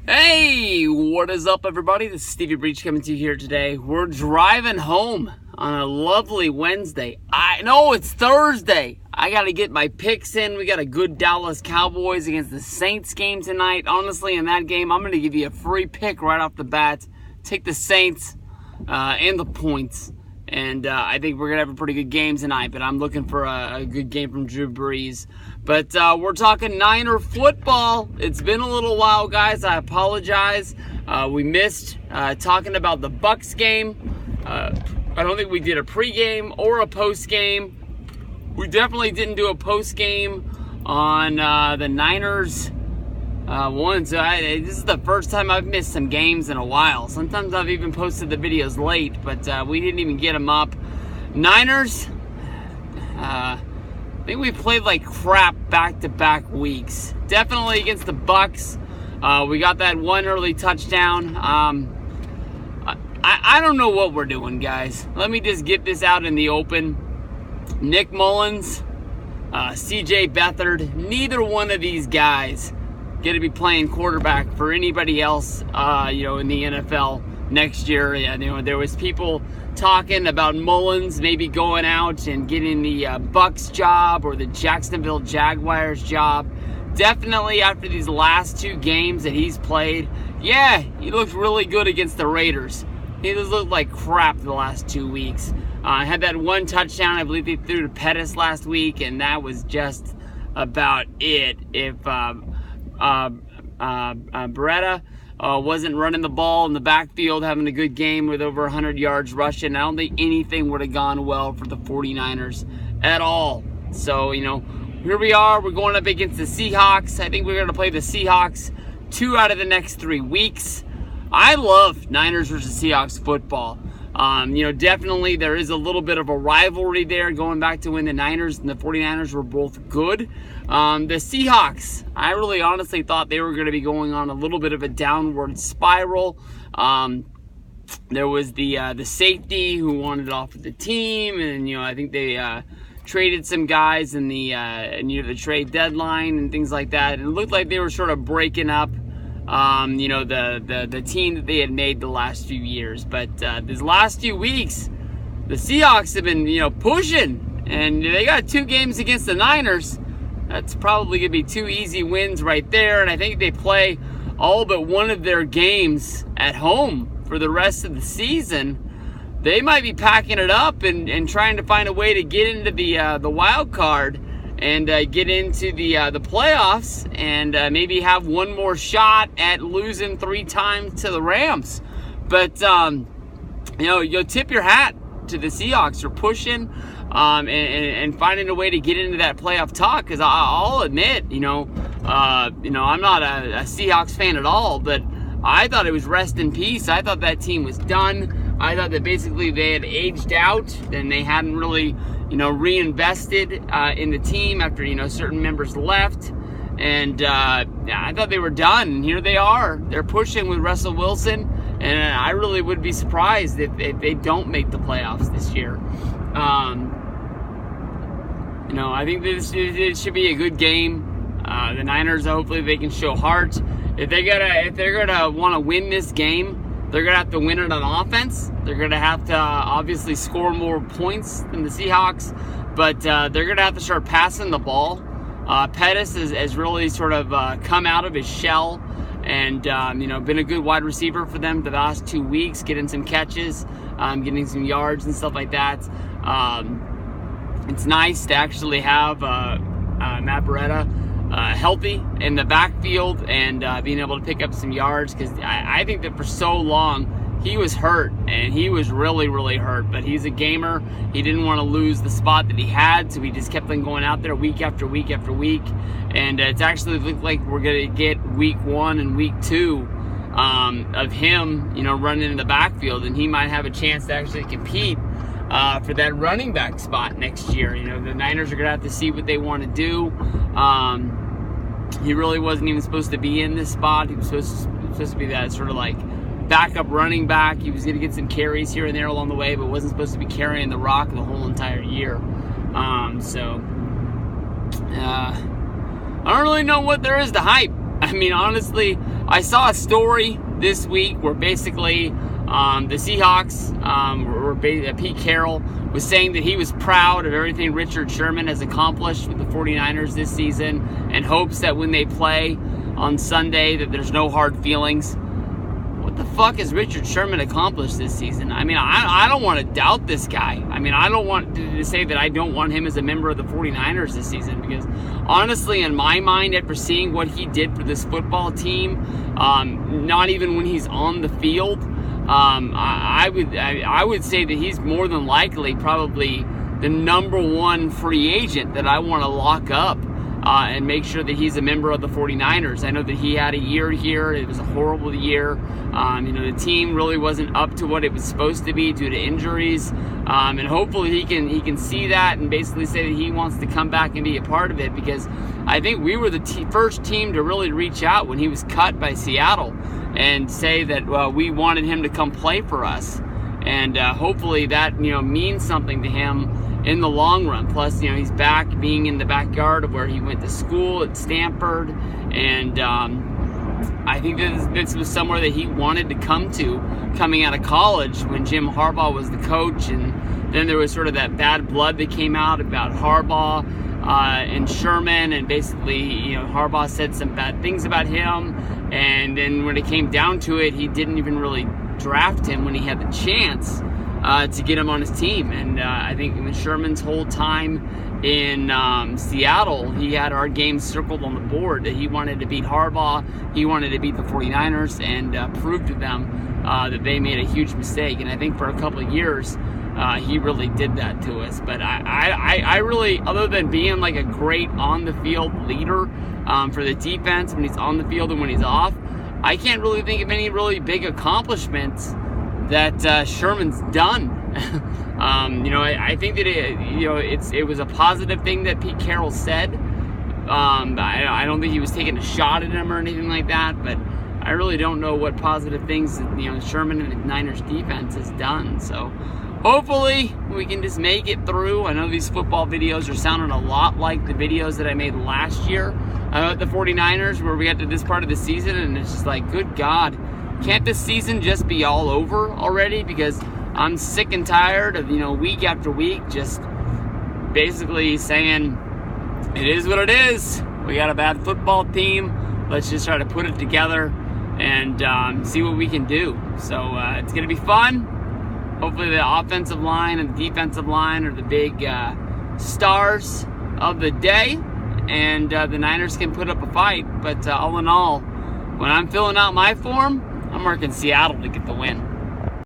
Hey, what is up, everybody? This is Stevie Breach coming to you here today. We're driving home on a lovely Wednesday. I know it's Thursday. I got to get my picks in. We got a good Dallas Cowboys against the Saints game tonight. Honestly, in that game, I'm going to give you a free pick right off the bat. Take the Saints and the points. And I think we're going to have a pretty good game tonight, but I'm looking for a good game from Drew Brees. But we're talking Niner football. It's been a little while, guys. I apologize. We missed talking about the Bucks game. I don't think we did a pregame or a postgame. We definitely didn't do a postgame on the Niners one. So this is the first time I've missed some games in a while. Sometimes I've even posted the videos late, but we didn't even get them up. Niners, I think we played like crap back-to-back weeks. Definitely against the Bucks. We got that one early touchdown. I don't know what we're doing, guys. Let me just get this out in the open. Nick Mullins, CJ Beathard, neither one of these guys going to be playing quarterback for anybody else, in the NFL next year. There was people talking about Mullins maybe going out and getting the Bucks job or the Jacksonville Jaguars job. Definitely after these last two games that he's played, yeah, he looked really good against the Raiders. He just looked like crap the last 2 weeks. Had that one touchdown, I believe he threw to Pettis last week, and that was just about it. If Beretta wasn't running the ball in the backfield, having a good game with over 100 yards rushing, I don't think anything would have gone well for the 49ers at all. So, here we are. We're going up against the Seahawks. I think we're going to play the Seahawks 2 out of the next 3 weeks. I love Niners versus Seahawks football. Definitely there is a little bit of a rivalry there going back to when the Niners and the 49ers were both good. The Seahawks, I really honestly thought they were going to be going on a little bit of a downward spiral. There was the safety who wanted off of the team, and I think they traded some guys in the the trade deadline and things like that. And it looked like they were sort of breaking up the team that they had made the last few years. But these last few weeks, the Seahawks have been, pushing, and they got 2 games against the Niners. That's probably going to be 2 easy wins right there, and I think they play all but one of their games at home for the rest of the season. They might be packing it up and trying to find a way to get into the wild card and get into the playoffs, and maybe have one more shot at losing 3 times to the Rams. But you'll tip your hat to the Seahawks for pushing and finding a way to get into that playoff talk. Because I'll admit, I'm not a Seahawks fan at all, but I thought it was rest in peace. I thought that team was done. I thought that basically they had aged out and they hadn't really reinvested in the team after, certain members left. And I thought they were done. And here they are. They're pushing with Russell Wilson. And I really would be surprised if they don't make the playoffs this year. I think it should be a good game. The Niners, hopefully they can show heart. If they're gonna want to win this game, they're going to have to win it on offense. They're going to have to obviously score more points than the Seahawks, but they're going to have to start passing the ball. Pettis has really sort of come out of his shell and, been a good wide receiver for them the last 2 weeks, getting some catches, getting some yards and stuff like that. It's nice to actually have Matt Beretta healthy in the backfield and being able to pick up some yards, because I think that for so long he was hurt, and he was really, really hurt. But he's a gamer. He didn't want to lose the spot that he had, so he just kept on going out there week after week after week. And it's actually looked like we're going to get week 1 and week 2 of him, running in the backfield, and he might have a chance to actually compete for that running back spot next year. The Niners are going to have to see what they want to do. He really wasn't even supposed to be in this spot. He was supposed to be that sort of like backup running back. He was going to get some carries here and there along the way, but wasn't supposed to be carrying the rock the whole entire year. I don't really know what there is to hype. I mean, honestly, I saw a story this week where basically the Seahawks, Pete Carroll, was saying that he was proud of everything Richard Sherman has accomplished with the 49ers this season, and hopes that when they play on Sunday that there's no hard feelings. What the fuck has Richard Sherman accomplished this season? I mean, I don't want to doubt this guy. I mean, I don't want to say that I don't want him as a member of the 49ers this season, because honestly, in my mind, after seeing what he did for this football team, not even when he's on the field, I would say that he's more than likely probably the number one free agent that I want to lock up and make sure that he's a member of the 49ers. I know that he had a year here. It was a horrible year. The team really wasn't up to what it was supposed to be due to injuries. And hopefully he can see that and basically say that he wants to come back and be a part of it, because I think we were the first team to really reach out when he was cut by Seattle and say that we wanted him to come play for us. And hopefully that means something to him in the long run. Plus, he's back being in the backyard of where he went to school at Stanford, and I think this was somewhere that he wanted to come to coming out of college when Jim Harbaugh was the coach. And then there was sort of that bad blood that came out about Harbaugh and Sherman, and basically Harbaugh said some bad things about him, and then when it came down to it, he didn't even really draft him when he had the chance to get him on his team. And I think in Sherman's whole time in Seattle, he had our game circled on the board that he wanted to beat Harbaugh, he wanted to beat the 49ers, and prove to them that they made a huge mistake. And I think for a couple of years, he really did that to us. But I really, other than being like a great on-the-field leader for the defense when he's on the field and when he's off, I can't really think of any really big accomplishments that Sherman's done. I think that it was a positive thing that Pete Carroll said. I don't think he was taking a shot at him or anything like that, but I really don't know what positive things Sherman and the Niners defense has done. So hopefully we can just make it through. I know these football videos are sounding a lot like the videos that I made last year about the 49ers, where we got to this part of the season and it's just like, good God, can't this season just be all over already? Because I'm sick and tired of, week after week just basically saying it is what it is. We got a bad football team. Let's just try to put it together and see what we can do. So it's going to be fun. Hopefully the offensive line and the defensive line are the big stars of the day, and the Niners can put up a fight. But all in all, when I'm filling out my form, I'm marking Seattle to get the win.